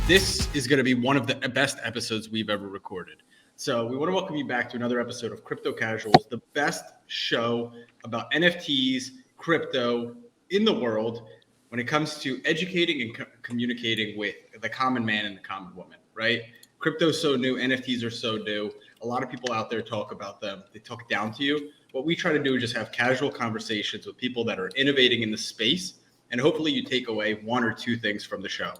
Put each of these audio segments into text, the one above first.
This is going to be one of the best episodes we've ever recorded. So we want to welcome you back to another episode of Crypto Casuals, the best show about NFTs, crypto in the world when it comes to educating and communicating with the common man and the common woman, right? Crypto's so new, NFTs are so new. A lot of people out there talk about them. They talk down to you. What we try to do is just have casual conversations with people that are innovating in the space, and hopefully you take away one or two things from the show.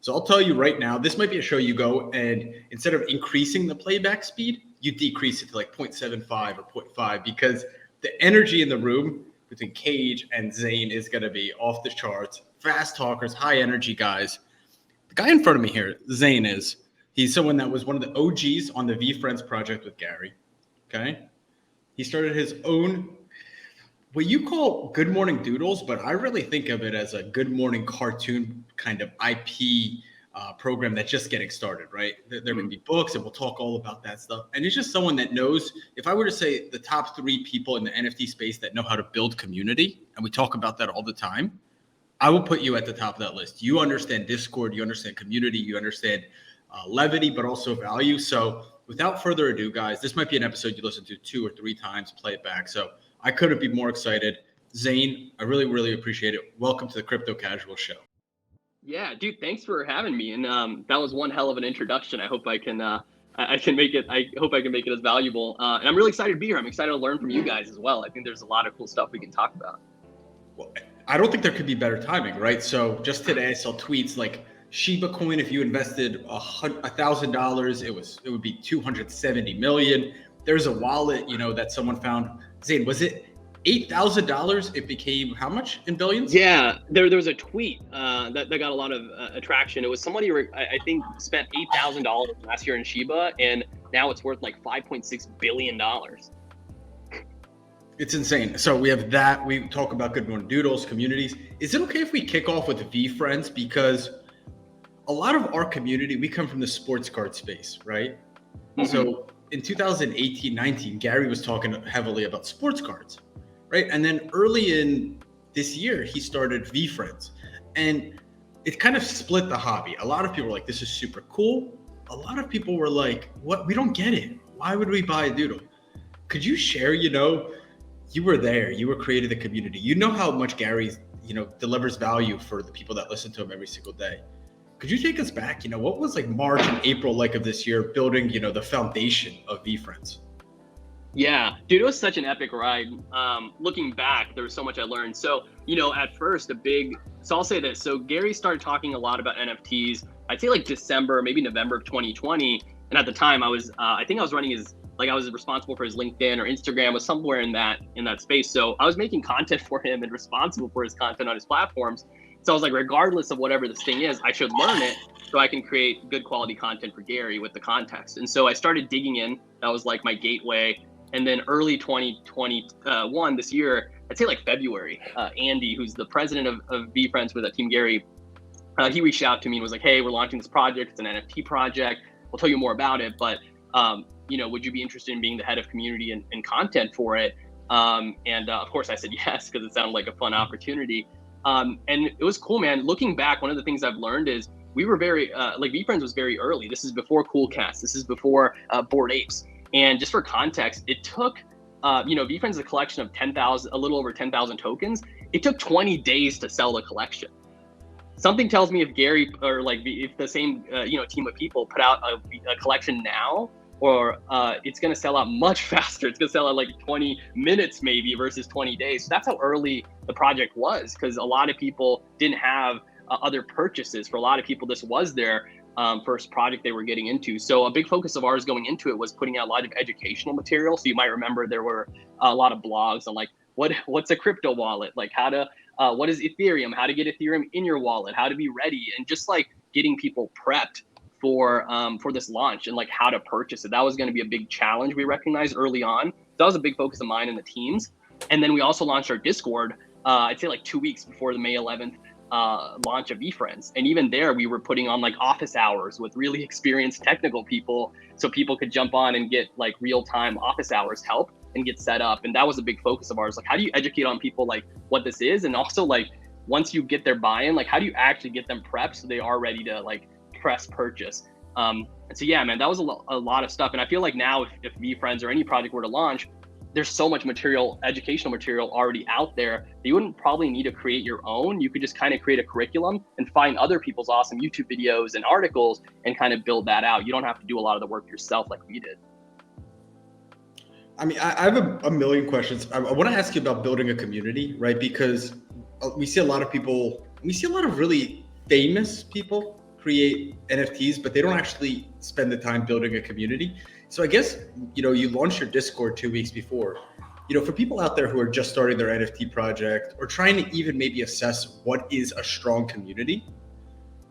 So I'll tell you right now, this might be a show you go and instead of increasing the playback speed, you decrease it to like 0.75 or 0.5 because the energy in the room between Cage and Zain is going to be off the charts. Fast talkers, high energy guys. The guy in front of me here, Zain he's someone that was one of the OGs on the Veefriends project with Gary. Okay. He started his own, what you call Good Morning Doodles, but I really think of it as a Good Morning cartoon kind of IP program that's just getting started, right? There can be books and we'll talk all about that stuff. And it's just someone that knows, if I were to say the top 3 people in the NFT space that know how to build community, and we talk about that all the time, I will put you at the top of that list. You understand Discord, you understand community, you understand levity, but also value. So without further ado, guys, this might be an episode you listen to 2 or 3 times, play it back. So I couldn't be more excited. Zain, I really, really appreciate it. Welcome to the Crypto Casual Show. Yeah, dude, thanks for having me. And that was one hell of an introduction. I hope I can make it. I hope I can make it as valuable. And I'm really excited to be here. I'm excited to learn from you guys as well. I think there's a lot of cool stuff we can talk about. Well, I don't think there could be better timing, right? So just today I saw tweets like Shieba coin, if you invested $1,000, it would be 270 million. There's a wallet, that someone found. Zain, was it $8,000? It became how much in billions? Yeah, there was a tweet that got a lot of attraction. It was somebody I think spent $8,000 last year in Shieba, and now it's worth like $5.6 billion. It's insane. So we have that. We talk about Good Morning Doodles, communities. Is it okay if we kick off with Veefriends? Because a lot of our community, we come from the sports card space, right? Mm-hmm. So in 2018-19, Gary was talking heavily about sports cards, right? And then early in this year, he started Veefriends. And it kind of split the hobby. A lot of people were like, this is super cool. A lot of people were like, what? We don't get it. Why would we buy a doodle? Could you share, you were there, you were creating the community. You know how much Gary, delivers value for the people that listen to him every single day. Could you take us back? What was like March and April like of this year building, the foundation of Veefriends? Yeah, dude, it was such an epic ride. Looking back, there was so much I learned. So, at first so I'll say this. So Gary started talking a lot about NFTs, I'd say like December, maybe November of 2020. And at the time I was running I was responsible for his LinkedIn or Instagram, was somewhere in that space. So I was making content for him and responsible for his content on his platforms. So I was like, regardless of whatever this thing is, I should learn it so I can create good quality content for Gary with the context. And so I started digging in. That was like my gateway. And then early 2021, this year, I'd say like February, Andy, who's the president of Veefriends with Team Gary, he reached out to me and was like, hey, we're launching this project. It's an NFT project. We'll tell you more about it. But, would you be interested in being the head of community and content for it? Of course I said yes, because it sounded like a fun opportunity. And it was cool, man. Looking back, one of the things I've learned is we were very, Veefriends was very early. This is before Coolcast. This is before Bored Apes. And just for context, it took, Veefriends is a collection of a little over 10,000 tokens. It took 20 days to sell the collection. Something tells me if Gary or if the same, team of people put out a collection now, or it's going to sell out much faster. It's going to sell out like 20 minutes maybe versus 20 days. So that's how early the project was, because a lot of people didn't have other purchases. For a lot of people, this was their first project they were getting into. So a big focus of ours going into it was putting out a lot of educational material. So you might remember there were a lot of blogs on like, what's a crypto wallet? Like what is Ethereum? How to get Ethereum in your wallet? How to be ready? And just like getting people prepped for this launch and like how to purchase it. That was going to be a big challenge we recognized early on. That was a big focus of mine and the teams. And then we also launched our Discord, I'd say like 2 weeks before the May 11th launch of Veefriends. And even there, we were putting on like office hours with really experienced technical people so people could jump on and get like real-time office hours help and get set up. And that was a big focus of ours. Like, how do you educate on people like what this is? And also like, once you get their buy-in, like how do you actually get them prepped so they are ready to like press purchase. And so, yeah, man, that was a lot of stuff. And I feel like now if Veefriends or any project were to launch, there's so much material, educational material already out there that you wouldn't probably need to create your own. You could just kind of create a curriculum and find other people's awesome YouTube videos and articles and kind of build that out. You don't have to do a lot of the work yourself like we did. I mean, I have a million questions. I want to ask you about building a community, right? Because we see a lot of really famous people create NFTs, but they don't actually spend the time building a community. So I guess, you launched your Discord 2 weeks before. For people out there who are just starting their NFT project or trying to even maybe assess what is a strong community,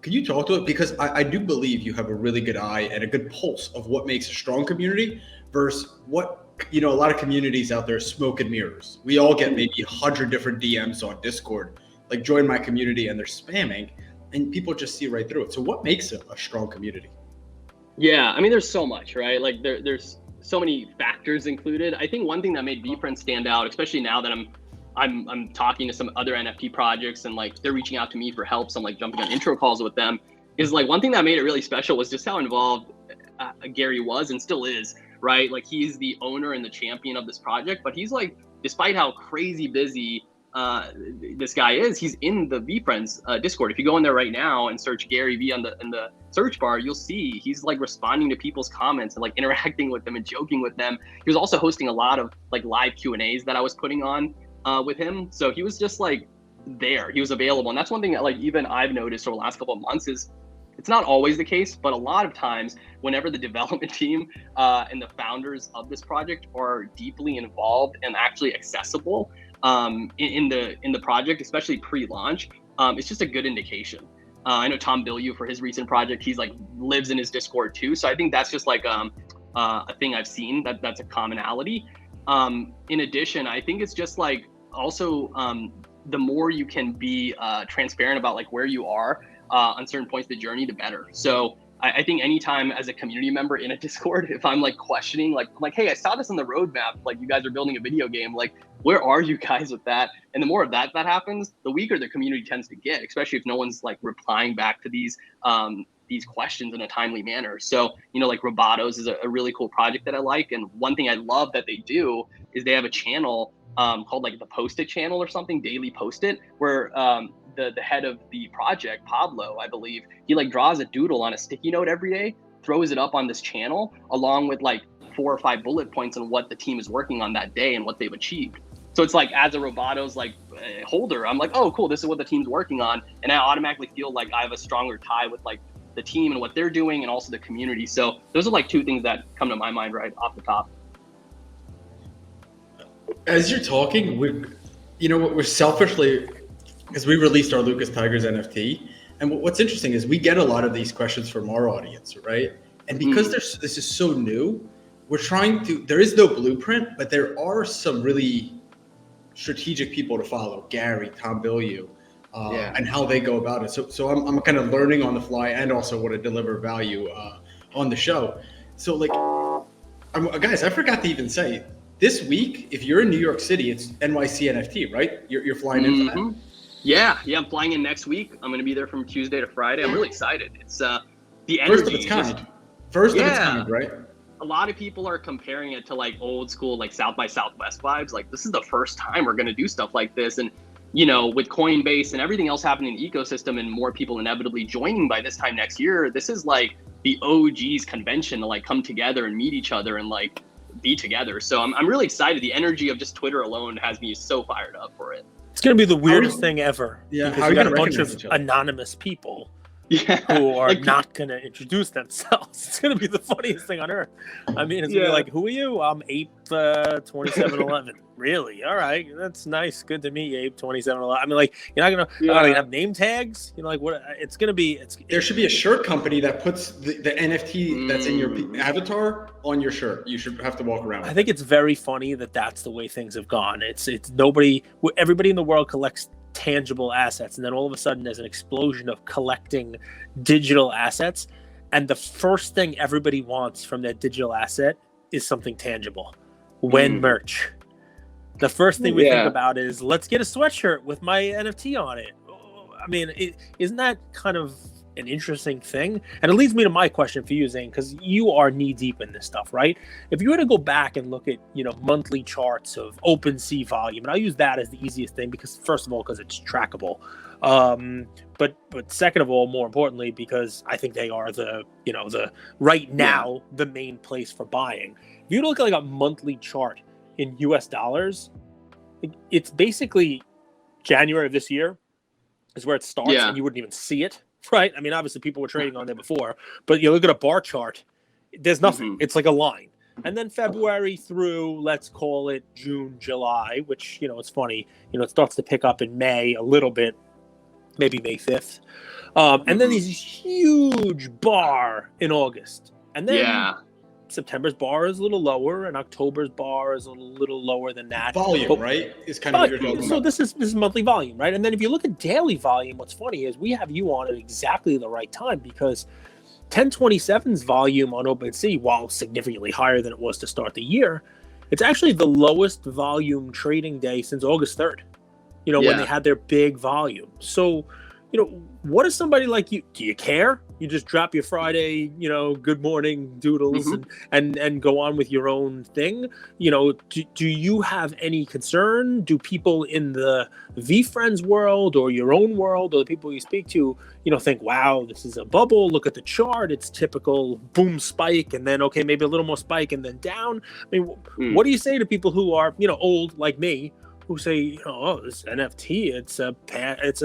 can you talk to it? Because I do believe you have a really good eye and a good pulse of what makes a strong community versus what, a lot of communities out there, smoke and mirrors. We all get maybe 100 different DMs on Discord, like join my community, and they're spamming, and people just see right through it. So what makes it a strong community? Yeah, I mean, there's so much, right? Like there's so many factors included. I think one thing that made Veefriends stand out, especially now that I'm talking to some other NFT projects and like they're reaching out to me for help, so I'm like jumping on intro calls with them, is like one thing that made it really special was just how involved Gary was and still is, right? Like he's the owner and the champion of this project, but he's like, despite how crazy busy this guy is, he's in the Veefriends Discord. If you go in there right now and search Gary V in the search bar, you'll see he's like responding to people's comments and like interacting with them and joking with them. He was also hosting a lot of like live Q&As that I was putting on with him. So he was just like there, he was available. And that's one thing that like even I've noticed over the last couple of months is it's not always the case, but a lot of times whenever the development team and the founders of this project are deeply involved and actually accessible in the project, especially pre-launch, it's just a good indication. I know Tom Bilyeu for his recent project, he's like lives in his Discord too. So I think that's just like a thing I've seen that's a commonality. In addition, I think it's just like also the more you can be transparent about like where you are on certain points of the journey, the better. So I think anytime as a community member in a Discord, if I'm like questioning, like, hey, I saw this on the roadmap, like you guys are building a video game, like where are you guys with that? And the more of that happens, the weaker the community tends to get, especially if no one's like replying back to these questions in a timely manner. So, like Robotos is a really cool project that I like. And one thing I love that they do is they have a channel called like the Post-it channel or something, Daily Post-it, where the head of the project, Pablo, I believe, he like draws a doodle on a sticky note every day, throws it up on this channel along with like 4 or 5 bullet points on what the team is working on that day and what they've achieved. So it's like as a Robotos like holder, I'm like, oh, cool, this is what the team's working on. And I automatically feel like I have a stronger tie with like the team and what they're doing and also the community. So those are like 2 things that come to my mind right off the top. As you're talking, we're selfishly, because we released our Lucas Tigers NFT. And what's interesting is we get a lot of these questions from our audience, right? And because this is so new, there is no blueprint, but there are some really strategic people to follow, Gary, Tom Bilyeu, and how they go about it. So I'm kind of learning on the fly and also want to deliver value on the show. So like, guys, I forgot to even say, this week, if you're in New York City, it's NYC NFT, right? You're flying in for that? Yeah, I'm flying in next week. I'm going to be there from Tuesday to Friday. I'm really excited. It's the energy. First of its kind. First of its kind, right? A lot of people are comparing it to like old school, like South by Southwest vibes. Like this is the first time we're going to do stuff like this. And, with Coinbase and everything else happening in the ecosystem and more people inevitably joining by this time next year, this is like the OG's convention to like come together and meet each other and like be together. So I'm really excited. The energy of just Twitter alone has me so fired up for it. It's going to be the weirdest thing ever. Yeah, because you got a bunch of anonymous people who are like, not going to introduce themselves. It's going to be the funniest thing on earth. I mean, it's going to be like, who are you? I'm Ape 2711. Really? All right. That's nice. Good to meet you, Ape 2711. I mean, like, you're not going to have name tags. Like what? It's going to be. There should be a shirt company that puts the NFT that's in your avatar on your shirt. You should have to walk around with. I think it's very funny that's the way things have gone. It's everybody in the world collects tangible assets, and then all of a sudden there's an explosion of collecting digital assets, and the first thing everybody wants from that digital asset is something tangible. When merch, the first thing we think about is let's get a sweatshirt with my NFT on it. I mean, isn't that kind of an interesting thing. And it leads me to my question for you, Zain, because you are knee deep in this stuff, right? If you were to go back and look at, monthly charts of OpenSea volume, and I'll use that as the easiest thing because, first of all, because it's trackable. But second of all, more importantly, because I think they are the main place for buying. If you look at like a monthly chart in US dollars, it's basically January of this year is where it starts, and you wouldn't even see it. Right. I mean, obviously people were trading on there before, but you look at a bar chart, there's nothing. It's like a line. And then February through, let's call it June, July, which, it's funny, it starts to pick up in May a little bit, maybe May 5th. And then there's this huge bar in August. And then September's bar is a little lower, and October's bar is a little lower than that. Volume, right? Is kind of what you're talking about. So this is monthly volume, right? And then if you look at daily volume, what's funny is we have you on at exactly the right time, because 1027's volume on OpenSea, while significantly higher than it was to start the year, it's actually the lowest volume trading day since August 3rd, when they had their big volume. So, what is somebody like you? Do you care? You just drop your Friday, good morning doodles and go on with your own thing. Do you have any concern? Do people in the Veefriends world or your own world or the people you speak to, think, wow, this is a bubble. Look at the chart. It's typical boom spike. And then, okay, maybe a little more spike and then down. I mean, what do you say to people who are, old like me, who say, oh, this NFT, it's a bad, it's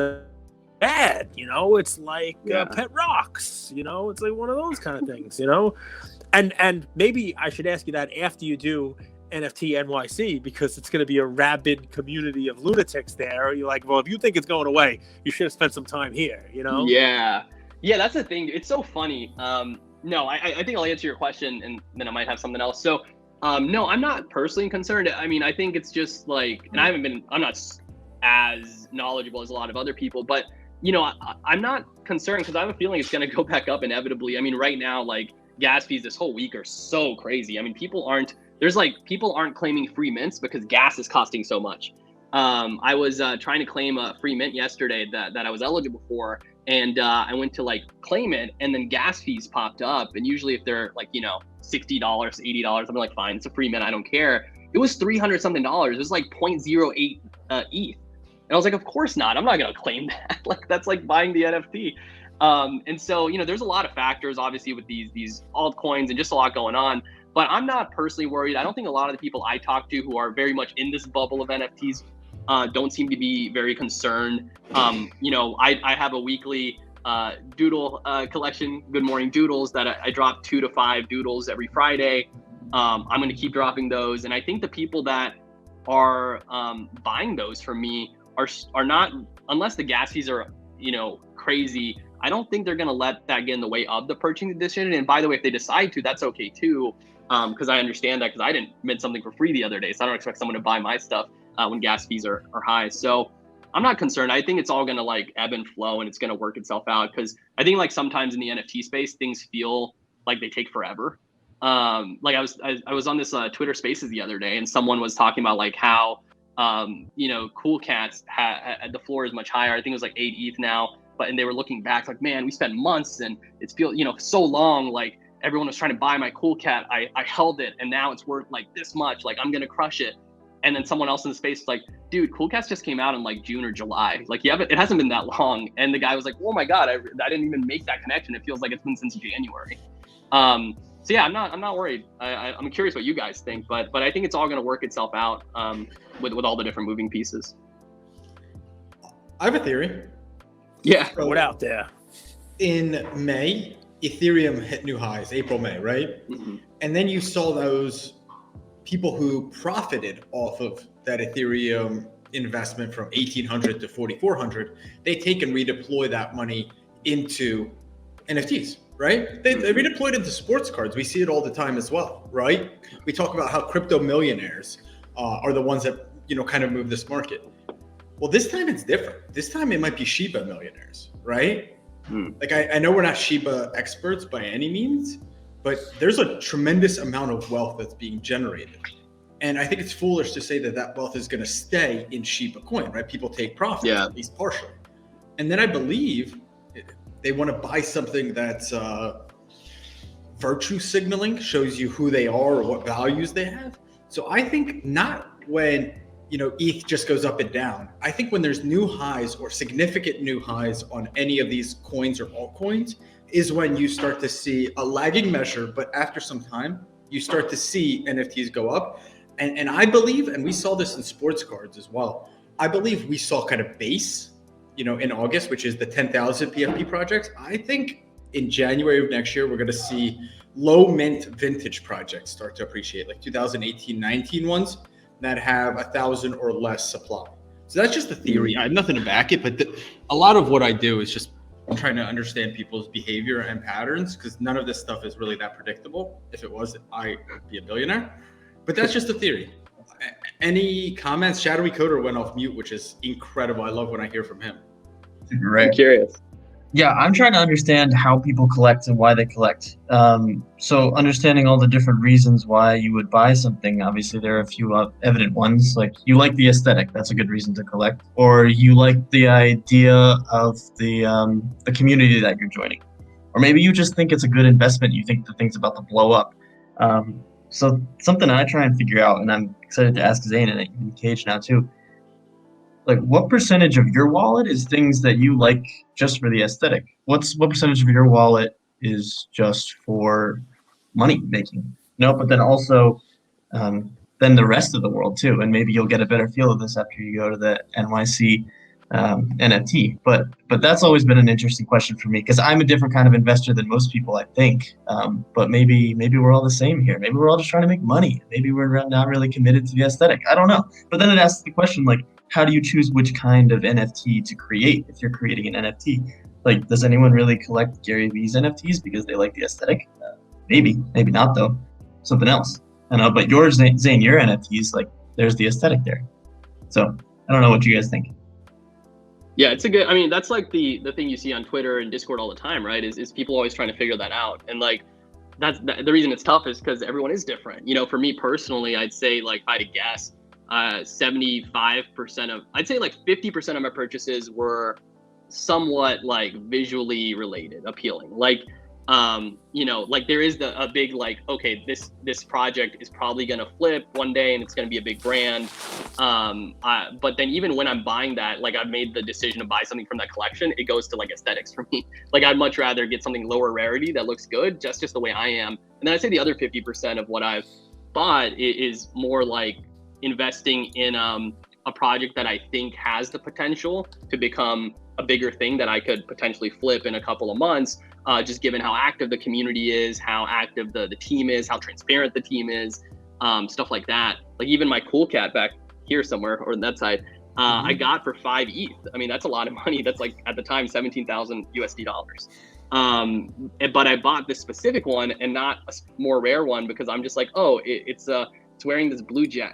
like pet rocks, it's like one of those kind of things, and maybe I should ask you that after you do NFT NYC, because it's going to be a rabid community of lunatics there. You're like, well, if you think it's going away, you should have spent some time here, Yeah, that's the thing. It's so funny. No, I think I'll answer your question and then I might have something else. So no, I'm not personally concerned. I mean, I think it's just like, and I'm not as knowledgeable as a lot of other people, but I'm not concerned because I have a feeling it's going to go back up inevitably. I mean, right now, like gas fees this whole week are so crazy. I mean, people aren't claiming free mints because gas is costing so much. I was trying to claim a free mint yesterday that I was eligible for, and I went to like claim it, and then gas fees popped up. And usually if they're like, $60, $80, I'm like, fine, it's a free mint, I don't care. It was $300 something. It was like 0.08 ETH. And I was like, of course not. I'm not going to claim that. Like, that's like buying the NFT. And so, there's a lot of factors, obviously, with these altcoins and just a lot going on. But I'm not personally worried. I don't think a lot of the people I talk to who are very much in this bubble of NFTs don't seem to be very concerned. I have a weekly doodle collection, Good Morning Doodles, that I drop 2 to 5 doodles every Friday. I'm going to keep dropping those. And I think the people that are buying those from me are not, unless the gas fees are, crazy, I don't think they're going to let that get in the way of the purchasing decision. And by the way, if they decide to, that's okay too. Because I understand that, because I didn't mint something for free the other day. So I don't expect someone to buy my stuff when gas fees are high. So I'm not concerned. I think it's all going to like ebb and flow and it's going to work itself out. Because I think like sometimes in the NFT space, things feel like they take forever. Like I was on this Twitter Spaces the other day, and someone was talking about like how Cool Cats the floor is much higher. I think it was like 8 ETH now, and they were looking back like, man, we spent months and it's so long. Like everyone was trying to buy my Cool Cat. I held it and now it's worth like this much. Like I'm gonna crush it. And then someone else in the space was like, dude, Cool Cats just came out in like June or July. Like it hasn't been that long. And the guy was like, oh my god, I didn't even make that connection. It feels like it's been since January. So yeah, I'm not worried. I'm curious what you guys think, but I think it's all going to work itself out with all the different moving pieces. I have a theory. Yeah. So what out there? In May, Ethereum hit new highs, April, May, right? Mm-hmm. And then you saw those people who profited off of that Ethereum investment from 1,800 to 4,400. They take and redeploy that money into NFTs. Right? They redeployed into sports cards. We see it all the time as well, right? We talk about how crypto millionaires are the ones that, kind of move this market. Well, this time it's different. This time it might be Shieba millionaires, right? Like I know we're not Shieba experts by any means, but there's a tremendous amount of wealth that's being generated. And I think it's foolish to say that wealth is going to stay in Shieba coin, right? People take profits, at least partially. And then I believe They want to buy something that's virtue signaling, shows you who they are or what values they have. So I think not when, ETH just goes up and down. I think when there's new highs or significant new highs on any of these coins or altcoins is when you start to see a lagging measure, but after some time, you start to see NFTs go up. And I believe, and we saw this in sports cards as well, I believe we saw kind of base, in August, which is the 10,000 PFP projects. I think in January of next year, we're going to see low mint vintage projects start to appreciate, like 2018-19 ones that have 1,000 or less supply. So that's just a theory. I have nothing to back it, but a lot of what I do is just trying to understand people's behavior and patterns, because none of this stuff is really that predictable. If it was, I'd be a billionaire. But that's just a theory. Any comments? Shadowy Coder went off mute, which is incredible. I love when I hear from him. Right. I'm curious. Yeah, I'm trying to understand how people collect and why they collect. So understanding all the different reasons why you would buy something. Obviously, there are a few evident ones, like you like the aesthetic. That's a good reason to collect. Or you like the idea of the community that you're joining. Or maybe you just think it's a good investment. You think the thing's about to blow up. So something I try and figure out, and I'm excited to ask Zain and in Cage now too, like what percentage of your wallet is things that you like just for the aesthetic? What percentage of your wallet is just for money making? But then also then the rest of the world too, and maybe you'll get a better feel of this after you go to the NYC NFT. But that's always been an interesting question for me, because I'm a different kind of investor than most people, I think. But maybe we're all the same here. Maybe we're all just trying to make money. Maybe we're not really committed to the aesthetic. I don't know. But then it asks the question, like, how do you choose which kind of NFT to create if you're creating an NFT? Like, does anyone really collect Gary Vee's NFTs because they like the aesthetic? Maybe not though. Something else. I know, but yours, Zain, your NFTs, like, there's the aesthetic there. So I don't know what you guys think. Yeah, that's like the thing you see on Twitter and Discord all the time, right? Is people always trying to figure that out. And like, the reason it's tough is because everyone is different. For me personally, I'd say, like, if I had to guess, 75% of, I'd say like 50% of my purchases were somewhat like visually related, appealing. Like, like there is a big, like, okay, this project is probably going to flip one day and it's going to be a big brand. But then even when I'm buying that, like, I've made the decision to buy something from that collection, it goes to like aesthetics for me. Like, I'd much rather get something lower rarity that looks good, just the way I am. And then I'd say the other 50% of what I've bought is more like investing in a project that I think has the potential to become a bigger thing that I could potentially flip in a couple of months, just given how active the community is, how active the team is, how transparent the team is, stuff like that. Like, even my cool cat back here somewhere, or on that side, I got for 5 ETH. I mean, that's a lot of money. That's like, at the time, 17,000 USD dollars. But I bought this specific one and not a more rare one, because I'm just like, oh, it's wearing this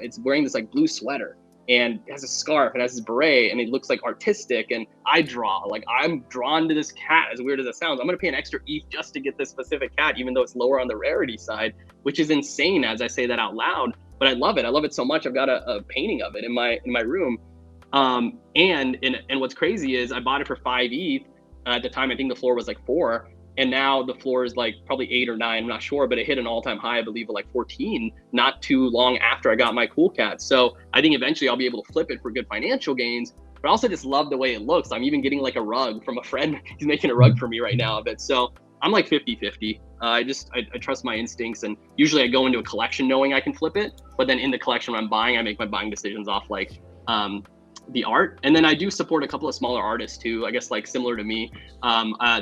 it's wearing this like blue sweater, and it has a scarf and has this beret, and it looks like artistic, and I'm drawn to this cat, as weird as it sounds. I'm gonna pay an extra ETH just to get this specific cat, even though it's lower on the rarity side, which is insane as I say that out loud, but I love it so much. I've got a painting of it in my room. And what's crazy is I bought it for 5 ETH. At the time, I think the floor was like 4. And now the floor is like probably 8 or 9, I'm not sure, but it hit an all-time high, I believe, of like 14, not too long after I got my cool cat. So I think eventually I'll be able to flip it for good financial gains, but I also just love the way it looks. I'm even getting like a rug from a friend. He's making a rug for me right now of it. So I'm like 50-50. I trust my instincts, and usually I go into a collection knowing I can flip it, but then in the collection when I'm buying, I make my buying decisions off like the art. And then I do support a couple of smaller artists too, I guess, like similar to me.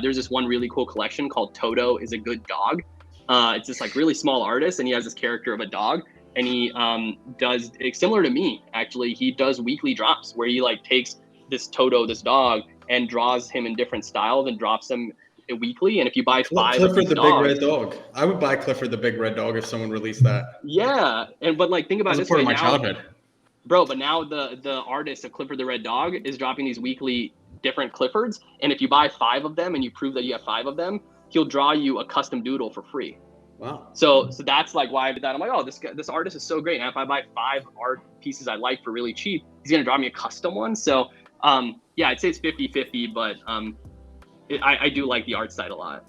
There's this one really cool collection called Toto is a Good Dog. It's this like really small artist, and he has this character of a dog, and he does, similar to me actually, he does weekly drops where he like takes this Toto, this dog, and draws him in different styles and drops them weekly. And if you buy 5 Clifford the dogs, Big Red Dog, I would buy Clifford the Big Red Dog if someone released that. Yeah, but like, think about it this part way of my now, childhood. Bro, but now the artist of Clifford the Red Dog is dropping these weekly different Cliffords, and if you buy 5 of them and you prove that you have 5 of them, he'll draw you a custom doodle for free. Wow. So that's like why I did that. I'm like, oh, this artist is so great. And if I buy 5 art pieces I like for really cheap, he's gonna draw me a custom one. So yeah, I'd say it's 50-50, but I do like the art side a lot.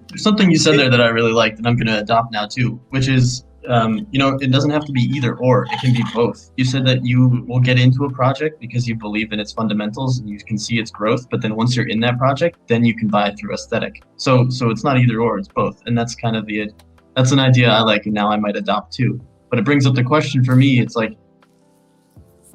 There's something you said there that I really liked, and I'm going to adopt now too, which is, it doesn't have to be either or. It can be both. You said that you will get into a project because you believe in its fundamentals and you can see its growth, but then once you're in that project, then you can buy it through aesthetic. So it's not either or, it's both. And that's kind of that's an idea I like, and now I might adopt too. But it brings up the question for me, it's like,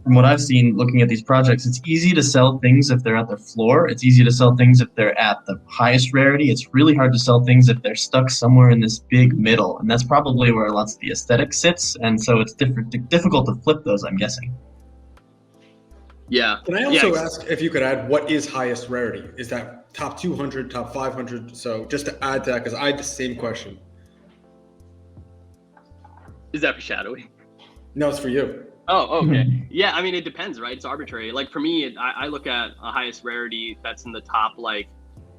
from what I've seen looking at these projects, it's easy to sell things if they're at the floor. It's easy to sell things if they're at the highest rarity. It's really hard to sell things if they're stuck somewhere in this big middle. And that's probably where lots of the aesthetic sits. And so it's difficult to flip those, I'm guessing. Yeah. Can I also ask if you could add what is highest rarity? Is that top 200, top 500? So just to add to that, because I had the same question. Is that for shadowy? No, it's for you. Oh, okay. Yeah, I mean, it depends, right? It's arbitrary. Like for me, I look at a highest rarity that's in the top like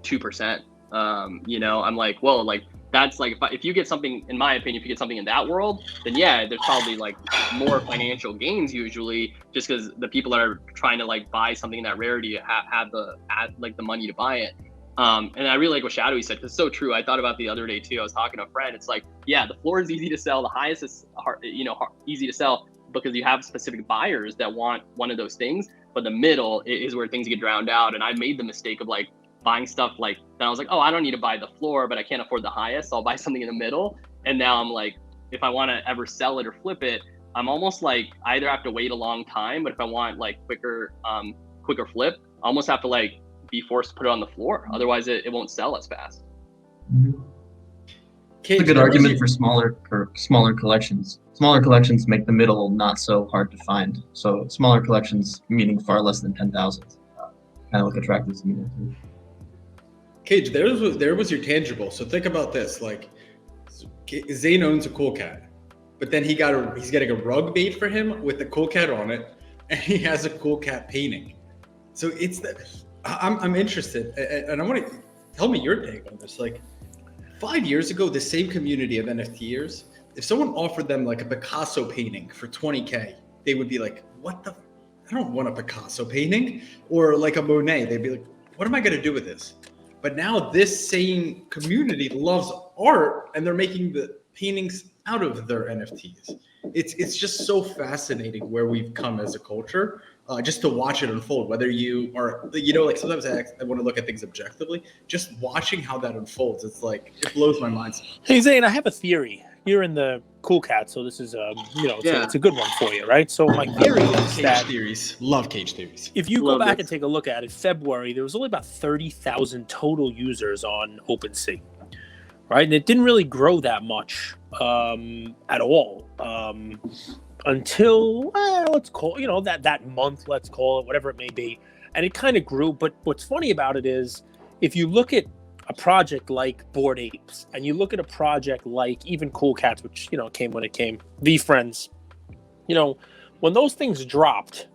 2%. I'm like, well, like that's like if you get something, in my opinion, if you get something in that world, then yeah, there's probably like more financial gains usually, just because the people that are trying to like buy something in that rarity have the money to buy it. And I really like what Shadowy said, because it's so true. I thought about the other day too. I was talking to a friend. It's like, yeah, the floor is easy to sell. The highest is easy to sell, because you have specific buyers that want one of those things, but the middle is where things get drowned out. And I made the mistake of like buying stuff like, then I was like, oh, I don't need to buy the floor, but I can't afford the highest, so I'll buy something in the middle. And now I'm like, if I want to ever sell it or flip it, I'm almost like, I either have to wait a long time, but if I want like quicker flip, I almost have to like be forced to put it on the floor. Otherwise it won't sell as fast. Mm-hmm. It's a good argument for smaller collections. Smaller collections make the middle not so hard to find. So smaller collections, meaning far less than 10,000, kind of look attractive to me too. Cage, there was your tangible. So think about this: like, Zain owns a cool cat, but then he's getting a rug made for him with the cool cat on it, and he has a cool cat painting. So I'm interested, and I want to tell me your take on this. Like, 5 years ago, the same community of NFTers, if someone offered them like a Picasso painting for $20K, they would be like, what the? I don't want a Picasso painting. Or like a Monet, they'd be like, what am I going to do with this? But now this same community loves art, and they're making the paintings out of their NFTs. It's just so fascinating where we've come as a culture, just to watch it unfold. Whether you are, like sometimes I want to look at things objectively. Just watching how that unfolds, it's like, it blows my mind. Hey Zain, I have a theory. You're in the cool cat, so this is it's a good one for you, right? So my theory is that love cage theories. If you go back and take a look at it, February, there was only about 30,000 total users on OpenSea, right? And it didn't really grow that much at all until let's call that month, let's call it whatever it may be, and it kind of grew. But what's funny about it is, if you look at a project like Bored Apes, and you look at a project like even Cool Cats, which came when it came, Veefriends, when those things dropped,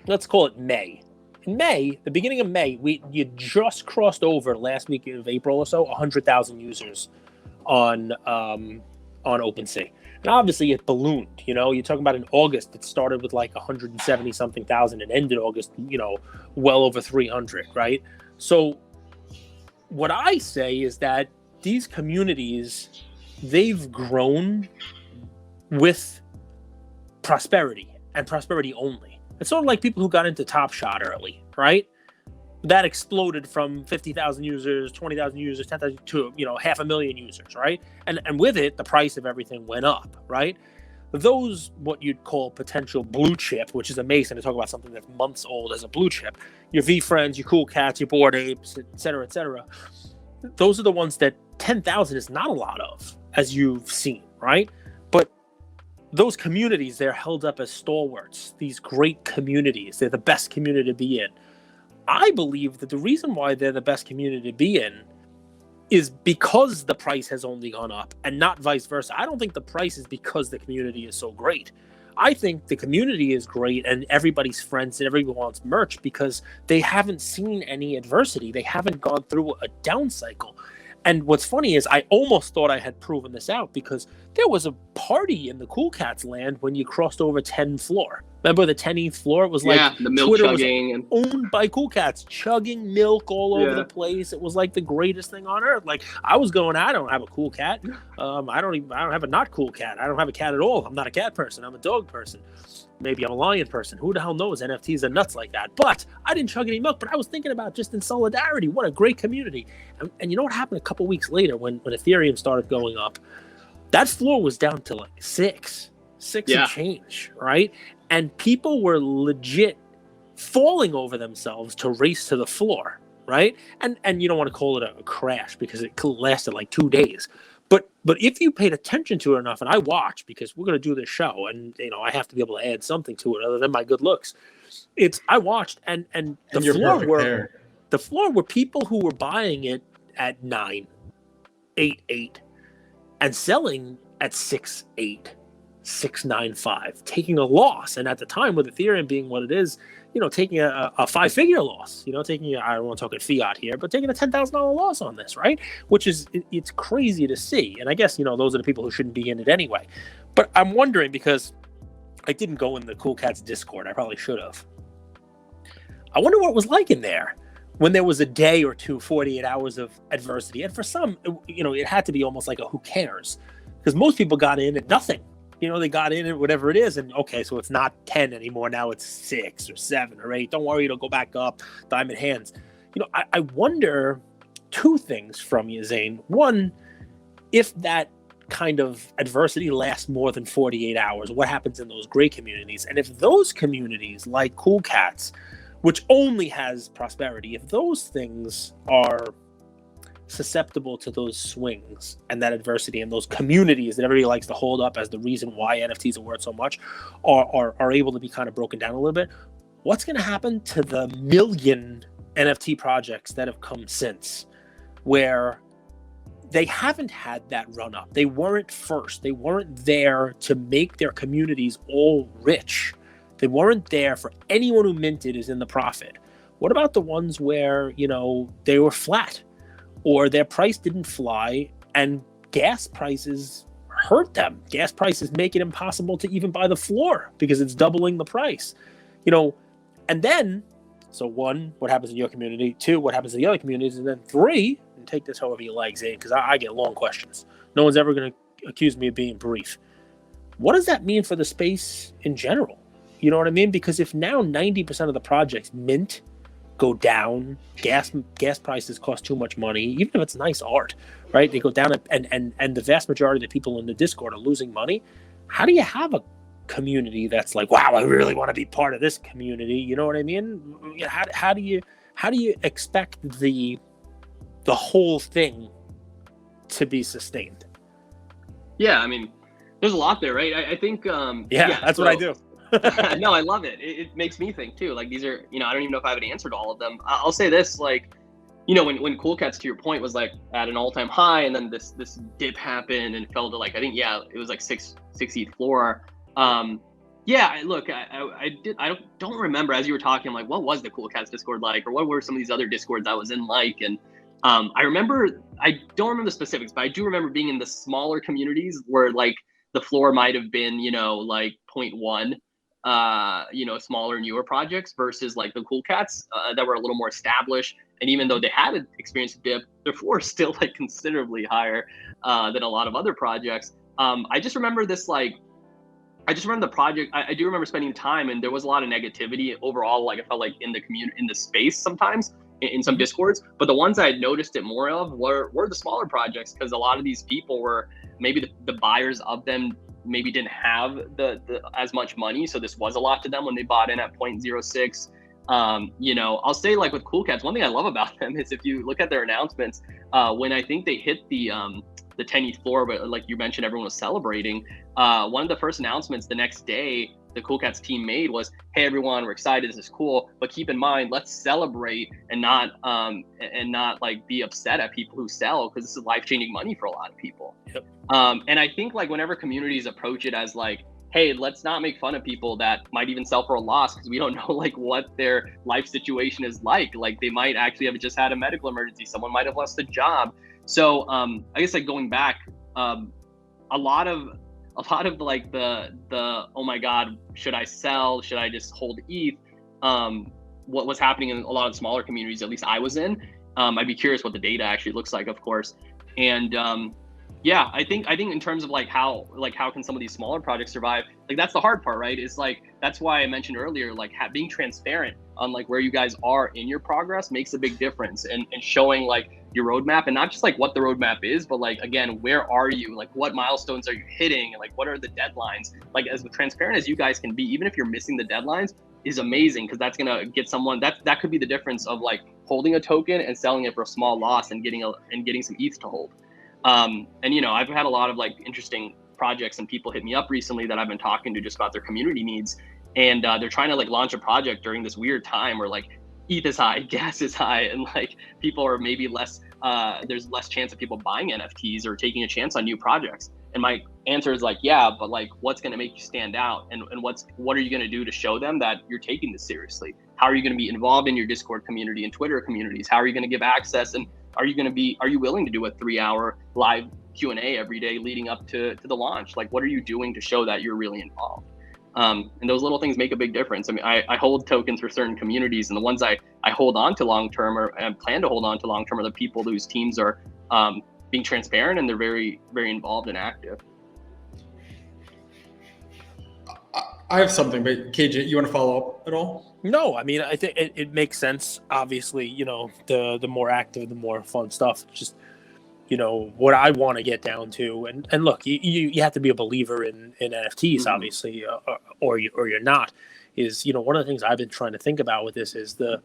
let's call it May. In May, the beginning of May, you just crossed over last week of April or so 100,000 users on OpenSea. And obviously it ballooned. You're talking about in August, it started with like 170 something thousand and ended August, well over 300, right? So what I say is that these communities, they've grown with prosperity, and prosperity only. It's sort of like people who got into Top Shot early, right? That exploded from 50,000 users, 20,000 users, 10,000 to 500,000 users, right? And with it, the price of everything went up, right? Those, what you'd call potential blue chip, which is amazing to talk about something that's months old as a blue chip, your Veefriends, your Cool Cats, your Bored Apes, et cetera, those are the ones that 10,000 is not a lot of, as you've seen, right? But those communities, they're held up as stalwarts, these great communities. They're the best community to be in. I believe that the reason why they're the best community to be in is because the price has only gone up, and not vice versa. I don't think the price is because the community is so great. I think the community is great and everybody's friends and everyone wants merch because they haven't seen any adversity. They haven't gone through a down cycle. And what's funny is I almost thought I had proven this out, because there was a party in the Cool Cats land when you crossed over 10 floor. Remember the 10th floor? It was like the milk Twitter chugging was owned by Cool Cats, chugging milk all over the place. It was like the greatest thing on earth. Like I was going, I don't have a cool cat. I don't have a not cool cat. I don't have a cat at all. I'm not a cat person. I'm a dog person. Maybe I'm a lion person. Who the hell knows? NFTs are nuts like that. But I didn't chug any milk. But I was thinking about just in solidarity. What a great community. And you know what happened a couple weeks later when Ethereum started going up? That floor was down to like six and change, right? And people were legit falling over themselves to race to the floor, right? And you don't want to call it a crash because it lasted like 2 days. But if you paid attention to it enough, and I watched because we're going to do this show, and I have to be able to add something to it other than my good looks. I watched, and the floor were people who were buying it at 9, 8, and selling at 6.8. 695, taking a loss. And at the time, with Ethereum being what it is, taking a 5-figure loss, I don't want to talk in fiat here, but taking a $10,000 loss on this, right? Which is, it's crazy to see. And I guess, those are the people who shouldn't be in it anyway. But I'm wondering, because I didn't go in the Cool Cats Discord, I probably should have. I wonder what it was like in there when there was a day or two, 48 hours of adversity. And for some, it had to be almost like a who cares, because most people got in at nothing. They got in at whatever it is, and okay, so it's not 10 anymore. Now it's 6 or 7 or 8. Don't worry, it'll go back up. Diamond hands. I wonder two things from you, Zain. One, if that kind of adversity lasts more than 48 hours, what happens in those gray communities? And if those communities, like Cool Cats, which only has prosperity, if those things are susceptible to those swings and that adversity, and those communities that everybody likes to hold up as the reason why NFTs are worth so much are able to be kind of broken down a little bit, what's going to happen to the million NFT projects that have come since, where they haven't had that run up? They weren't first. They weren't there to make their communities all rich. They weren't there for anyone who minted is in the profit. What about the ones where, they were flat, or their price didn't fly and gas prices hurt them? Gas prices make it impossible to even buy the floor because it's doubling the price. And then, so 1, what happens in your community? 2, what happens in the other communities? And then 3, and take this however you like, Zain, because I get long questions. No one's ever going to accuse me of being brief. What does that mean for the space in general? You know what I mean? Because if now 90% of the projects mint, go down, gas prices cost too much money, even if it's nice art, right? They go down, and the vast majority of the people in the Discord are losing money. How do you have a community that's like, wow, I really want to be part of this community? You know what I mean? How do you expect the whole thing to be sustained? Yeah, I mean, there's a lot there, right? I think that's what I do. No, I love it. It makes me think too. Like, these are, I don't even know if I have an answer to all of them. I'll say this, like, when Cool Cats, to your point, was like at an all-time high, and then this dip happened and fell to like, I think, it was like 6th floor. Look, I don't remember, as you were talking, like, what was the Cool Cats Discord like, or what were some of these other Discords I was in like, and I don't remember the specifics, but I do remember being in the smaller communities where like the floor might have been, like 0.1. Smaller, newer projects versus like the Cool Cats that were a little more established. And even though they had experienced a dip, their floor is still like considerably higher than a lot of other projects. I just remember this, like, I just remember the project. I do remember spending time, and there was a lot of negativity overall. Like, I felt like in the community, in the space sometimes in some Discords, but the ones I had noticed it more of were the smaller projects, because a lot of these people were maybe the buyers of them maybe didn't have the as much money, so this was a lot to them when they bought in at 0.06. I'll say, like, with Cool Cats, one thing I love about them is if you look at their announcements, when I think they hit the 10th floor, but like you mentioned, everyone was celebrating. One of the first announcements the next day the Cool Cats team made was, hey everyone, we're excited, this is cool, but keep in mind, let's celebrate and not like be upset at people who sell, because this is life-changing money for a lot of people. Yep. And I think, like, whenever communities approach it as like, hey, let's not make fun of people that might even sell for a loss, because we don't know like what their life situation is like they might actually have just had a medical emergency, someone might have lost a job. So I guess, like, going back, a lot of like the oh my god, should I sell? Should I just hold ETH? What was happening in a lot of smaller communities, at least I was in. I'd be curious what the data actually looks like, of course. And yeah, I think in terms of like how can some of these smaller projects survive? Like that's the hard part, right? It's like that's why I mentioned earlier, like being transparent on like where you guys are in your progress makes a big difference, and showing like your roadmap, and not just like what the roadmap is, but like again, where are you? Like what milestones are you hitting? And like what are the deadlines? Like as transparent as you guys can be, even if you're missing the deadlines, is amazing, because that's gonna get someone that could be the difference of like holding a token and selling it for a small loss and getting some ETH to hold. And you know, I've had a lot of like interesting projects and people hit me up recently that I've been talking to just about their community needs, and they're trying to like launch a project during this weird time where like ETH is high, gas is high, and like people are maybe less there's less chance of people buying NFTs or taking a chance on new projects. And my answer is like, yeah, but like what's going to make you stand out, and what are you going to do to show them that you're taking this seriously? How are you going to be involved in your Discord community and Twitter communities? How are you going to give access, and are you willing to do a 3-hour live Q&A every day leading up to the launch? Like what are you doing to show that you're really involved? And those little things make a big difference. I mean, I hold tokens for certain communities, and the ones I hold on to long term or plan to hold on to long term are the people whose teams are being transparent and they're very, very involved and active. I have something, but KJ, you want to follow up at all? No, I mean, I think it makes sense. Obviously, you know, the more active, the more fun stuff. It's just, you know, what I want to get down to, and look, you have to be a believer in NFTs, obviously, or you're not. Is, you know, one of the things I've been trying to think about with this is the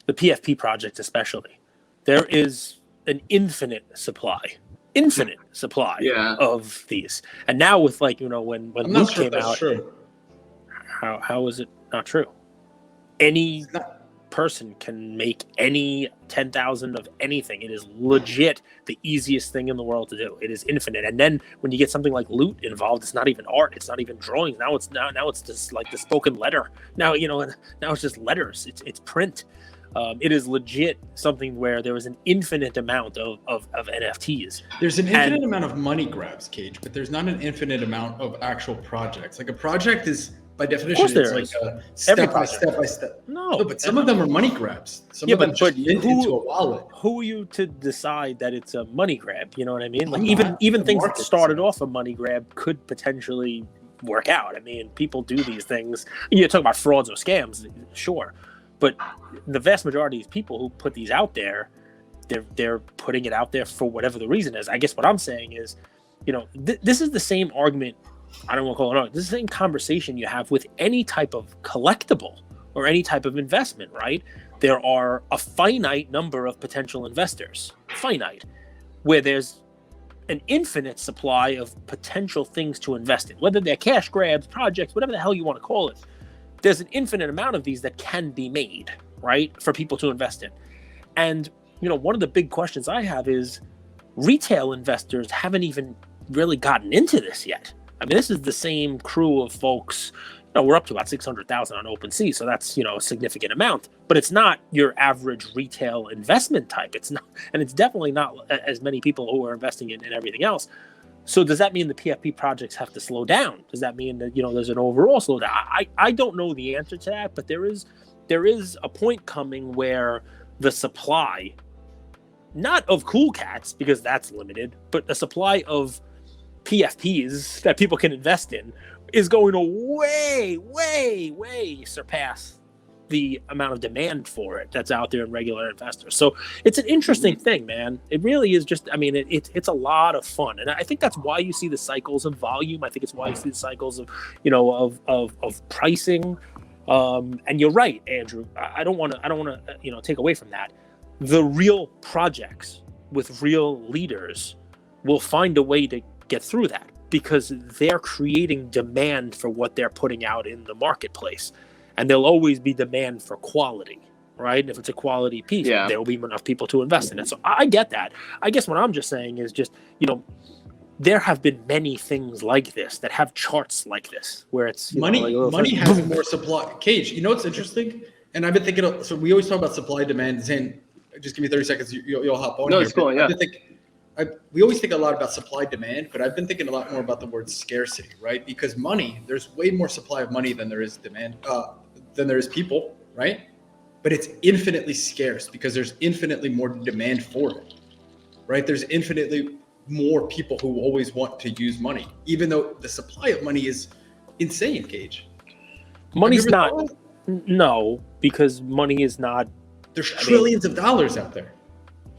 PFP project, especially. There is an infinite supply of these, and now with like, you know, when Luke came out, true. How is it not true? Any person can make any 10,000 of anything. It is legit the easiest thing in the world to do. It is infinite. And then when you get something like loot involved, it's not even art. It's not even drawings. Now it's just like the spoken letter. Now, you know, now it's just letters. It's print. It is legit something where there is an infinite amount of NFTs. There's an infinite amount of money grabs, Cage, but there's not an infinite amount of actual projects. Like a project is, by definition, it's like a step by step. No, but some of them are money grabs. Some of them just mint into a wallet. Who are you to decide that it's a money grab? You know what I mean? Like even things that started off a money grab could potentially work out. I mean, people do these things. You talk about frauds or scams, sure. But the vast majority of people who put these out there, they're putting it out there for whatever the reason is. I guess what I'm saying is, you know, this is the same argument. I don't want to call it. This is the same conversation you have with any type of collectible or any type of investment, right? There are a finite number of potential investors, where there's an infinite supply of potential things to invest in, whether they're cash grabs, projects, whatever the hell you want to call it. There's an infinite amount of these that can be made, right, for people to invest in. And, you know, one of the big questions I have is retail investors haven't even really gotten into this yet. I mean, this is the same crew of folks. You know, we're up to about 600,000 on OpenSea, so that's, you know, a significant amount. But it's not your average retail investment type. It's not, and it's definitely not as many people who are investing in everything else. So does that mean the PFP projects have to slow down? Does that mean that, you know, there's an overall slowdown? I don't know the answer to that, but there is a point coming where the supply, not of cool cats, because that's limited, but the supply of PFPs that people can invest in is going to way surpass the amount of demand for it that's out there in regular investors. So it's an interesting thing, man. It really is just, I mean, it's a lot of fun. And I think that's why you see the cycles of volume. I think it's why you see the cycles of, you know, of pricing. And you're right, Andrew. I don't want to, you know, take away from that. The real projects with real leaders will find a way to get through that because they're creating demand for what they're putting out in the marketplace. And there'll always be demand for quality, right? If it's a quality piece, there will be enough people to invest in it. So I get that. I guess what I'm just saying is just, you know, there have been many things like this that have charts like this, where it's money has more supply. Cage, you know what's interesting? And I've been thinking, so we always talk about supply demand. Zain, just give me 30 seconds. You'll hop on. No, it's cool. Yeah. we always think a lot about supply demand, but I've been thinking a lot more about the word scarcity, right? Because money, there's way more supply of money than there is demand, than there is people, right? But it's infinitely scarce because there's infinitely more demand for it, right? There's infinitely more people who always want to use money, even though the supply of money is insane, Gage. Money's not, no, because money is not. There's trillions of dollars out there.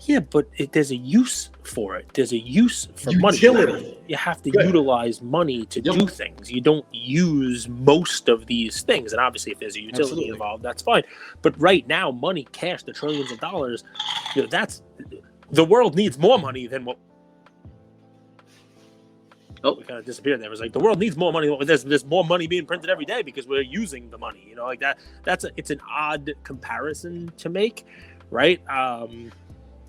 Yeah, but there's a use for it. There's a use for Utility. money. You have to utilize money to do things. You don't use most of these things. And obviously, if there's a utility involved, that's fine. But right now, money, cash, the trillions of dollars, that's the world needs more money than what. Oh, we kind of disappeared there. It was like the world needs more money. There's more money being printed every day because we're using the money. Like that. It's an odd comparison to make, right?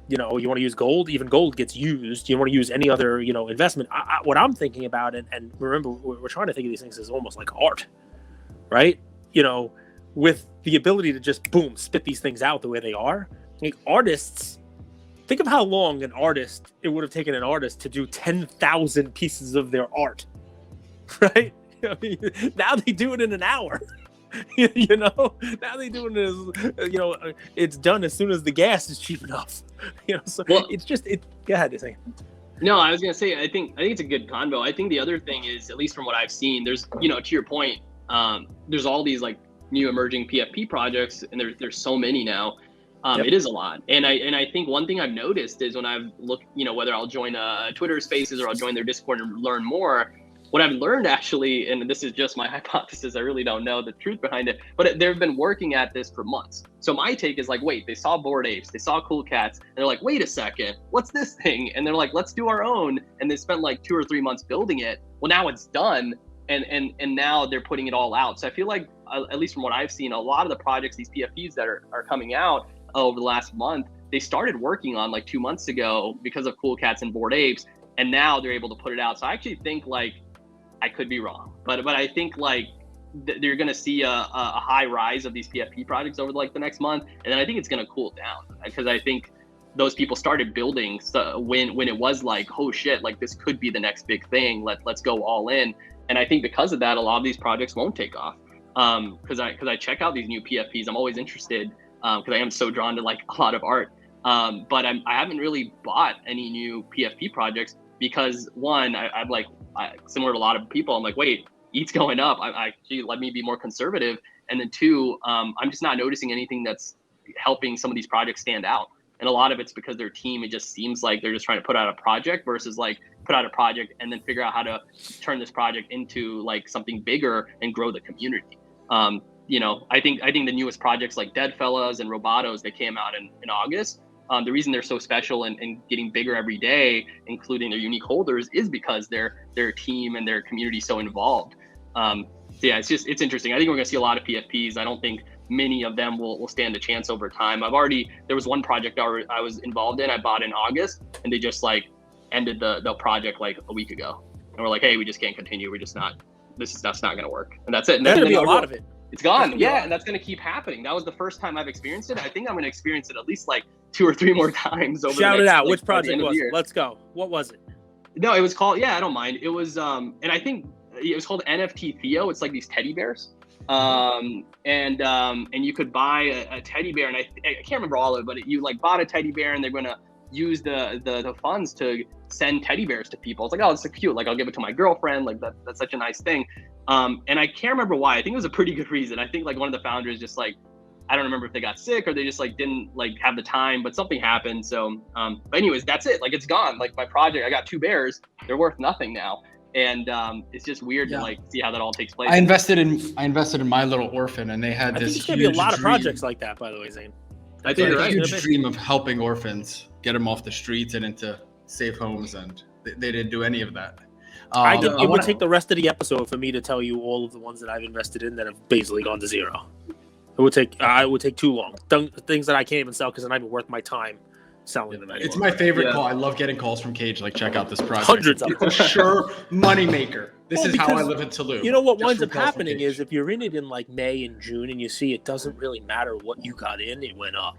You want to use gold, even gold gets used. You want to use any other, investment. What I'm thinking about, and remember, we're trying to think of these things as almost like art, right? With the ability to just, boom, spit these things out the way they are. Like artists, think of how long it would have taken an artist to do 10,000 pieces of their art, right? Now they do it in an hour. Now they do it it's done as soon as the gas is cheap enough. So it's just go ahead, Zane. No, I was gonna say I think it's a good convo. I think the other thing is, at least from what I've seen, there's to your point, there's all these like new emerging PFP projects, and there's so many now. It is a lot, and I think one thing I've noticed is when I've looked, whether I'll join Twitter Spaces or I'll join their Discord and learn more. What I've learned actually, and this is just my hypothesis, I really don't know the truth behind it, but they've been working at this for months. So my take is like, wait, they saw Bored Apes, they saw Cool Cats, and they're like, wait a second, what's this thing? And they're like, let's do our own. And they spent like 2 or 3 months building it. Well, now it's done, and now they're putting it all out. So I feel like, at least from what I've seen, a lot of the projects, these PFPs that are coming out over the last month, they started working on like 2 months ago because of Cool Cats and Bored Apes, and now they're able to put it out. So I actually think like, I could be wrong, but I think like you're going to see a high rise of these PFP projects over like the next month, and then I think it's going to cool down because I think those people started building when it was like, oh shit, like this could be the next big thing. Let's go all in, and I think because of that, a lot of these projects won't take off. Because I check out these new PFPs, I'm always interested because I am so drawn to like a lot of art, but I haven't really bought any new PFP projects because one, I'm like. Similar to a lot of people, I'm like, wait, ETH's going up. Let me be more conservative. And then 2, I'm just not noticing anything that's helping some of these projects stand out. And a lot of it's because their team, it just seems like they're just trying to put out a project versus like put out a project and then figure out how to turn this project into like something bigger and grow the community. I think the newest projects like Deadfellas and Robotos that came out in August, the reason they're so special and getting bigger every day, including their unique holders, is because their team and their community is so involved. It's interesting. I think we're going to see a lot of PFPs. I don't think many of them will stand a chance over time. There was one project I was involved in, I bought in August, and they just like ended the project like a week ago. And we're like, hey, we just can't continue. We're just not, that's not going to work. And that's it. And there's going to be a lot of it. It's gone. Yeah. And that's going to keep happening. That was the first time I've experienced it. I think I'm going to experience it at least like 2 or 3 more times over Shout the next, it out. like, Which project was it? Let's go. What was it? No, it was called, I don't mind. It was, and I think it was called NFT Theo. It's like these teddy bears. And you could buy a teddy bear, and I can't remember all of it, but you like bought a teddy bear and they're going to use the funds to send teddy bears to people. It's like, oh, it's so cute. Like I'll give it to my girlfriend. Like that's such a nice thing. And I can't remember why. I think it was a pretty good reason. I think like one of the founders just like, I don't remember if they got sick or they just like didn't like have the time, but something happened. So, but anyways, that's it. Like it's gone. Like my project, I got 2 bears. They're worth nothing now. And it's just weird to like see how that all takes place. I invested in My Little Orphan, and they had this. I think there's gonna be a lot of projects like that, by the way, Zane. I think a huge dream of helping orphans, get them off the streets and into safe homes, and they didn't do any of that. It would take the rest of the episode for me to tell you all of the ones that I've invested in that have basically gone to zero. It would take too long. Things that I can't even sell because they're not even worth my time selling them anymore. It's my favorite call. I love getting calls from Cage, like, check out this project. Hundreds of them. It's a sure moneymaker. This is how I live in Tulum. You know what winds up happening is if you're in it in like May and June and you see it doesn't really matter what you got in, it went up.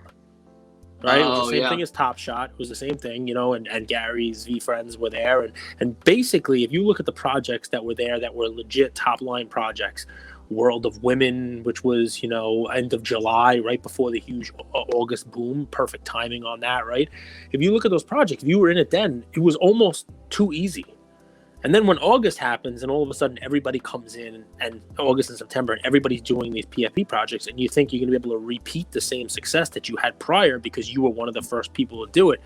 right? It was Oh, the same yeah. thing as Top Shot. It was the same thing, you know, and Gary's Veefriends were there. And basically, if you look at the projects that were there that were legit top line projects, World of Women, which was, you know, end of July, right before the huge August boom, perfect timing on that, right? If you look at those projects, if you were in it then, it was almost too easy. And then when August happens and all of a sudden everybody comes in, and August and September, and everybody's doing these PFP projects, and you think you're going to be able to repeat the same success that you had prior because you were one of the first people to do it,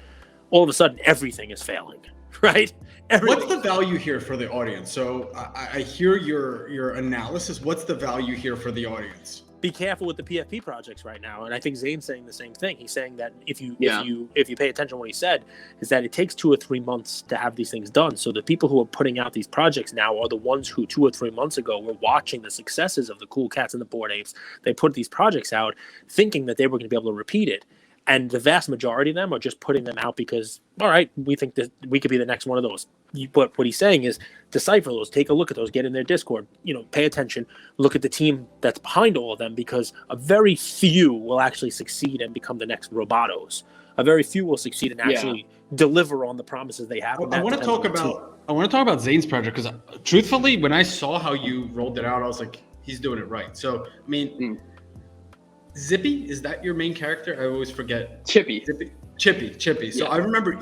all of a sudden everything is failing, right? What's the value here for the audience? So I hear your analysis. What's the value here for the audience? Be careful with the PFP projects right now, and I think Zane's saying the same thing. He's saying that if you pay attention to what he said, is that it takes 2 or 3 months to have these things done. So the people who are putting out these projects now are the ones who 2 or 3 months ago were watching the successes of the Cool Cats and the Bored Apes. They put these projects out thinking that they were going to be able to repeat it. And the vast majority of them are just putting them out because, all right, we think that we could be the next one of those. But what he's saying is decipher those, take a look at those, get in their Discord, you know, pay attention, look at the team that's behind all of them, because a very few will actually succeed and become the next Robotos. A very few will succeed and actually deliver on the promises they have. I want to talk about Zane's project, because truthfully, when I saw how you rolled it out, I was like, he's doing it right. So, I mean, Zippy, is that your main character? I always forget. Chippy. Chippy. So I remember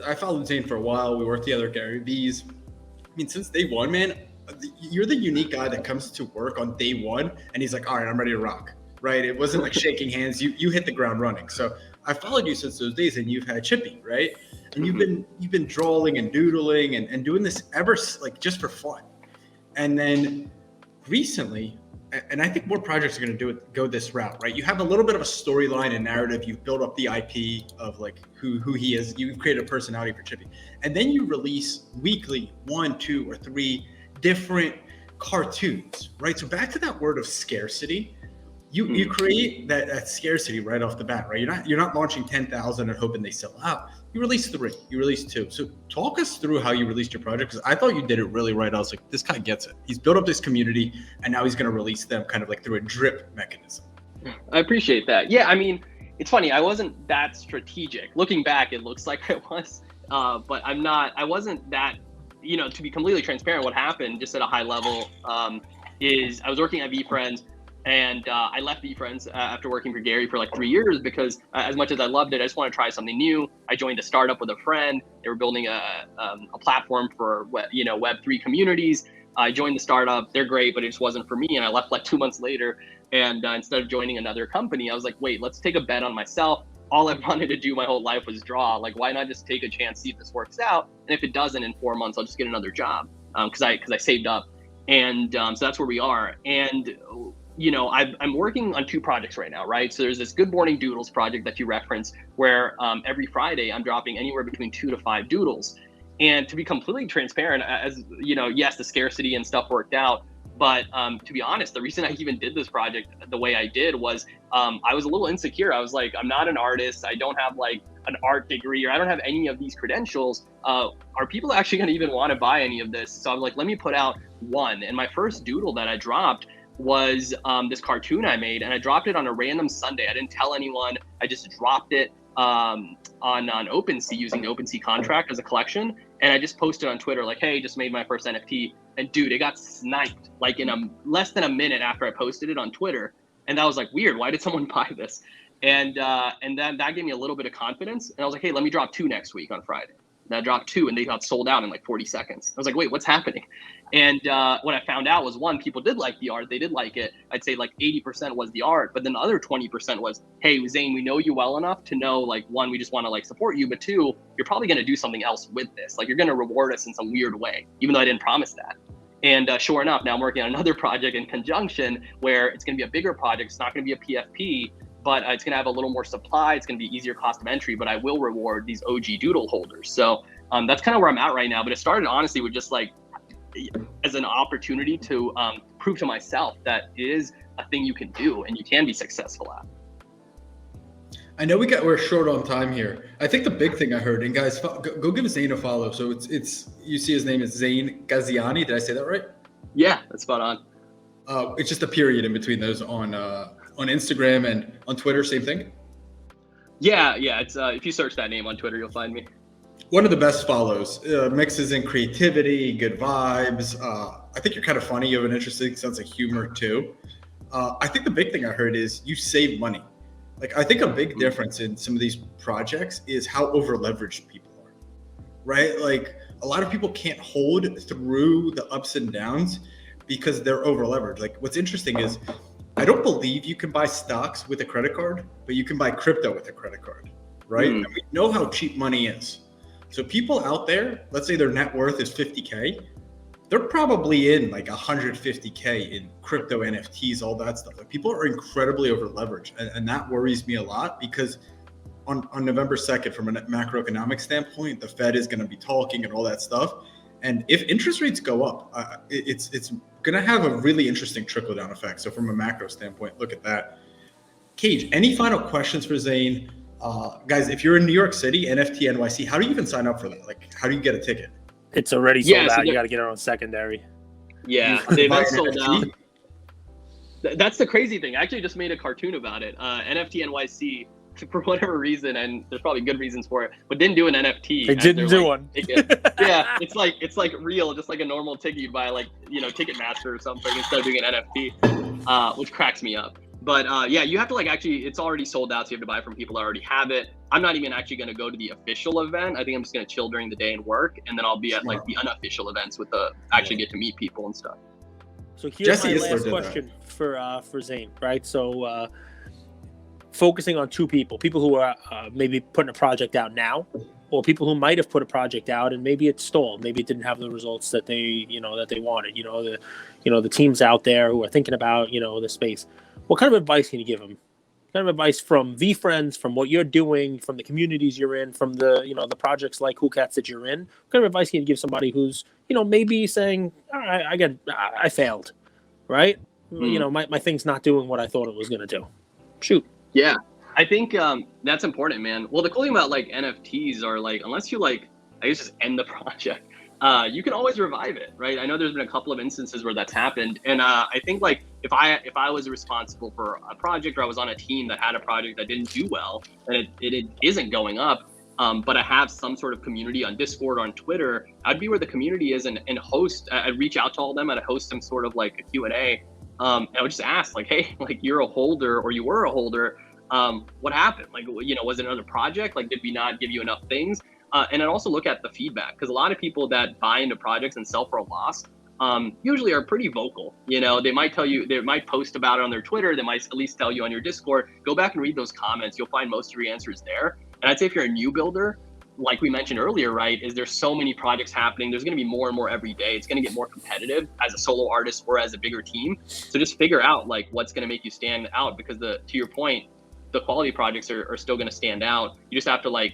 I followed Zane for a while. We worked together at Gary V's. I mean, since day one, man, you're the unique guy that comes to work on day one and he's like, all right, I'm ready to rock, right? It wasn't like shaking hands. You hit the ground running. So I followed you since those days, and you've had Chippy, right? And you've been drawing and doodling and doing this ever, like, just for fun. And then recently, and I think more projects are going to go this route, right? You have a little bit of a storyline and narrative. You've built up the IP of like who he is. You've created a personality for Chippy, and then you release weekly 1, 2, or 3 different cartoons, right? So back to that word of scarcity, you create that scarcity right off the bat, right? You're not launching 10,000 and hoping they sell out. You release 3, you release 2. So talk us through how you released your project, because I thought you did it really right. I was like, this guy gets it. He's built up this community, and now he's going to release them kind of like through a drip mechanism. I appreciate that. Yeah, I mean, it's funny. I wasn't that strategic. Looking back, it looks like I was, but I'm not. I wasn't that. You know, to be completely transparent, what happened, just at a high level, is I was working at Veefriends. And I left Veefriends after working for Gary for like 3 years because as much as I loved it, I just wanted to try something new. I joined a startup with a friend. They were building a platform for Web3 communities. I joined the startup. They're great, but it just wasn't for me. And I left like 2 months later. And instead of joining another company, I was like, wait, let's take a bet on myself. All I wanted to do my whole life was draw. Like, why not just take a chance, see if this works out? And if it doesn't, in 4 months, I'll just get another job because I saved up. And so that's where we are. And you know, I'm working on 2 projects right now, right? So there's this Good Morning Doodles project that you referenced, where every Friday I'm dropping anywhere between 2 to 5 doodles. And to be completely transparent, as you know, yes, the scarcity and stuff worked out, but to be honest, the reason I even did this project the way I did was I was a little insecure. I was like, I'm not an artist. I don't have like an art degree, or I don't have any of these credentials. Are people actually going to even want to buy any of this? So I'm like, let me put out one. And my first doodle that I dropped was this cartoon I made, and I dropped it on a random Sunday. I didn't tell anyone. I just dropped it on OpenSea using the OpenSea contract as a collection, and I just posted on Twitter like, "Hey, just made my first NFT." And dude, it got sniped like in less than a minute after I posted it on Twitter, and that was like weird. Why did someone buy this? And then that gave me a little bit of confidence, and I was like, "Hey, let me drop 2 next week on Friday." And I dropped 2, and they got sold out in like 40 seconds. I was like, "Wait, what's happening?" And what I found out was, 1, people did like the art. They did like it. I'd say like 80% was the art, but then the other 20% was, hey, Zain, we know you well enough to know, like, 1, we just want to like support you, but 2, you're probably going to do something else with this. Like, you're going to reward us in some weird way, even though I didn't promise that. And sure enough, now I'm working on another project in conjunction where it's going to be a bigger project. It's not going to be a PFP, but it's going to have a little more supply. It's going to be easier cost of entry, but I will reward these OG doodle holders. So that's kind of where I'm at right now. But it started honestly with just like, as an opportunity to prove to myself that it is a thing you can do and you can be successful at. I know we're short on time here. I think the big thing I heard, and guys, go give Zain a follow. So it's you see his name is Zain Gaziani. Did I say that right? Yeah, that's spot on. It's just a period in between those on Instagram and on Twitter. Same thing. Yeah, it's if you search that name on Twitter, you'll find me. One of the best follows. Mixes in creativity, good vibes. I think you're kind of funny. You have an interesting sense of humor too. I think the big thing I heard is you save money. Like, I think a big difference in some of these projects is how over leveraged people are, right? Like, a lot of people can't hold through the ups and downs because they're over leveraged. Like, what's interesting is I don't believe you can buy stocks with a credit card, but you can buy crypto with a credit card, right? And we know how cheap money is. So people out there, let's say their net worth is 50K, they're probably in like 150K in crypto, NFTs, all that stuff. Like, people are incredibly over leveraged. And that worries me a lot because on November 2nd, from a macroeconomic standpoint, the Fed is going to be talking and all that stuff. And if interest rates go up, it's going to have a really interesting trickle down effect. So from a macro standpoint, look at that. Cage, any final questions for Zain? Guys, if you're in New York City, NFT NYC, how do you even sign up for that? Like, how do you get a ticket? It's already sold so out. You got to get it on secondary. Yeah, the event's sold out. That's the crazy thing. I actually just made a cartoon about it. NFT NYC, for whatever reason, and there's probably good reasons for it, but didn't do an NFT. They didn't do one. Yeah, it's like real, just like a normal ticket you buy, like, you know, Ticketmaster or something, instead of doing an NFT, which cracks me up. But yeah, you have to actually, it's already sold out, so you have to buy from people that already have it. I'm not even actually going to go to the official event. I think I'm just going to chill during the day and work, and then I'll be at the unofficial events with actually get to meet people and stuff. So here's my last question for Zain, right? So focusing on two people who are maybe putting a project out now, or people who might have put a project out and maybe it stalled, maybe it didn't have the results that they wanted. The teams out there who are thinking about the space. What kind of advice can you give them? What kind of advice from Veefriends, from what you're doing, from the communities you're in, from the projects like Cool Cats that you're in? What kind of advice can you give somebody who's maybe saying, I failed, right? My thing's not doing what I thought it was going to do. Shoot. Yeah, I think that's important, man. Well, the cool thing about NFTs are unless you I guess just end the project, you can always revive it, right? I know there's been a couple of instances where that's happened, and I think if I was responsible for a project, or I was on a team that had a project that didn't do well and it isn't going up, but I have some sort of community on Discord or on Twitter, I'd be where the community is and host. I'd reach out to all of them and I'd host some sort of a Q&A. I would just ask hey, you're a holder, or you were a holder. What happened? Was it another project? Did we not give you enough things? And I'd also look at the feedback, because a lot of people that buy into projects and sell for a loss usually are pretty vocal. They might tell you, they might post about it on their Twitter. They might at least tell you on your Discord. Go back and read those comments. You'll find most of your answers there. And I'd say if you're a new builder, like we mentioned earlier, right, is there's so many projects happening. There's going to be more and more every day. It's going to get more competitive as a solo artist or as a bigger team. So just figure out what's going to make you stand out, because to your point, the quality projects are still going to stand out. You just have to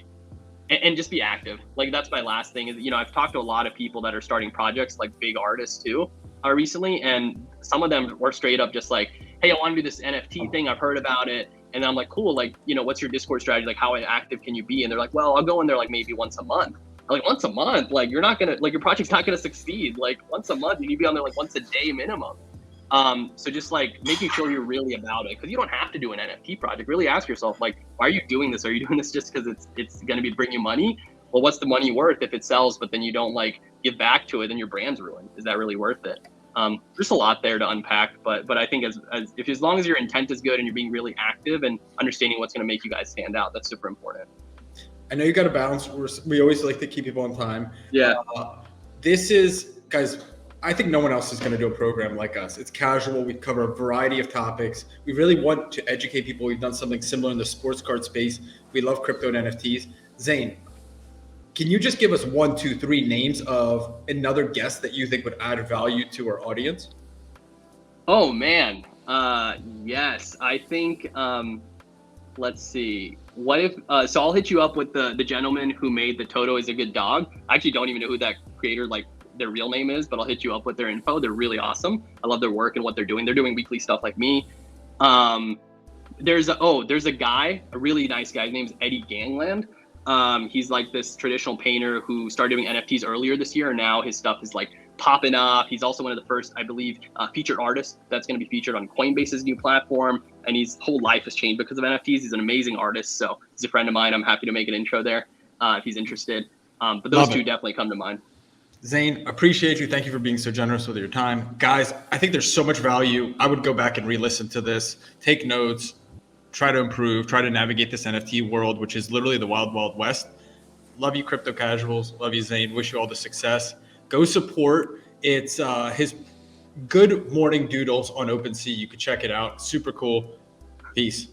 and just be active. That's my last thing is, I've talked to a lot of people that are starting projects, big artists too, recently. And some of them were straight up just hey, I want to do this NFT thing. I've heard about it. And I'm cool. What's your Discord strategy? How active can you be? And they're well, I'll go in there maybe once a month. Once a month, you're not going to, your project's not going to succeed. Once a month, you need to be on there once a day minimum. So just making sure you're really about it, because you don't have to do an NFT project. Really ask yourself, why are you doing this? Are you doing this just because it's going to bring you money? Well, what's the money worth if it sells, but then you don't give back to it, then your brand's ruined? Is that really worth it? There's a lot there to unpack, but I think as long as your intent is good and you're being really active and understanding what's going to make you guys stand out, that's super important. I know you got to bounce. We always like to keep people on time. Yeah. This is, guys, I think no one else is going to do a program like us. It's casual. We cover a variety of topics. We really want to educate people. We've done something similar in the sports card space. We love crypto and NFTs. Zain, can you just give us 1, 2, 3 names of another guest that you think would add value to our audience? Oh, man. Yes. I think, let's see. What if, so I'll hit you up with the gentleman who made the Toto is a Good Dog. I actually don't even know who that creator, their real name is, but I'll hit you up with their info. They're really awesome. I love their work and what they're doing. They're doing weekly stuff like me. There's a guy, a really nice guy. His name's Eddie Gangland. He's this traditional painter who started doing NFTs earlier this year. And now his stuff is popping off. He's also one of the first, I believe, featured artists that's going to be featured on Coinbase's new platform. And his whole life has changed because of NFTs. He's an amazing artist. So he's a friend of mine. I'm happy to make an intro there if he's interested. But those two definitely come to mind. Zain, appreciate you. Thank you for being so generous with your time. Guys, I think there's so much value. I would go back and re-listen to this, take notes, try to improve, try to navigate this NFT world, which is literally the wild, wild west. Love you, crypto casuals. Love you, Zain. Wish you all the success. Go support. It's his Good Morning Doodles on OpenSea. You can check it out. Super cool. Peace.